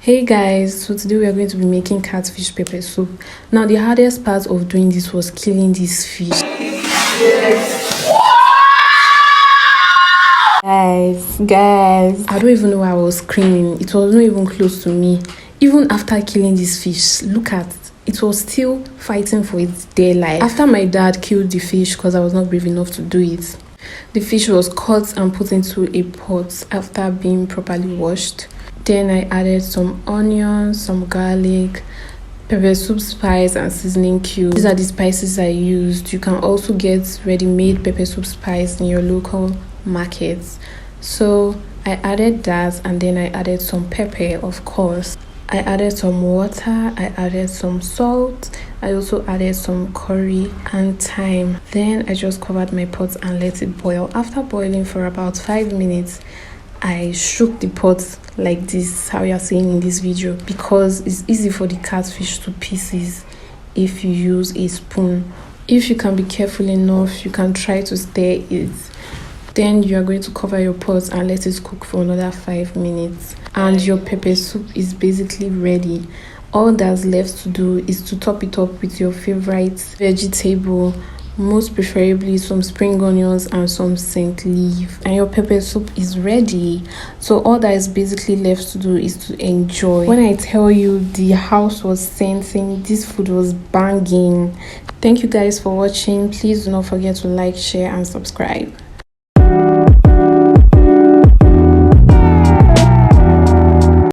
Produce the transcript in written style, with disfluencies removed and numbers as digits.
Hey guys, so today we are going to be making catfish pepper soup. Now the hardest part of doing this was killing this fish. Guys, I don't even know why I was screaming. It was not even close to me. Even after killing this fish, look at it. It was still fighting for its dear life. After my dad killed the fish because I was not brave enough to do it, the fish was caught and put into a pot after being properly washed. Then I added some onions, some garlic, pepper soup spice and seasoning cubes. These are the spices I used. You can also get ready-made pepper soup spice in your local markets. So I added that, and then I added some pepper, of course. I added some water, I added some salt, I also added some curry and thyme. Then I just covered my pot and let it boil. After boiling for about 5 minutes, I shook the pot like this, how you're seeing in this video, because it's easy for the catfish to pieces if you use a spoon. If you can be careful enough, you can try to stir it. Then you are going to cover your pot and let it cook for another 5 minutes. And your pepper soup is basically ready. All that's left to do is to top it up with your favorite vegetable, most preferably some spring onions and some scent leaf, and your pepper soup is ready. So all that is basically left to do is to enjoy. When I tell you the house was sensing, this food was banging. Thank you guys for watching. Please do not forget to like, share and subscribe.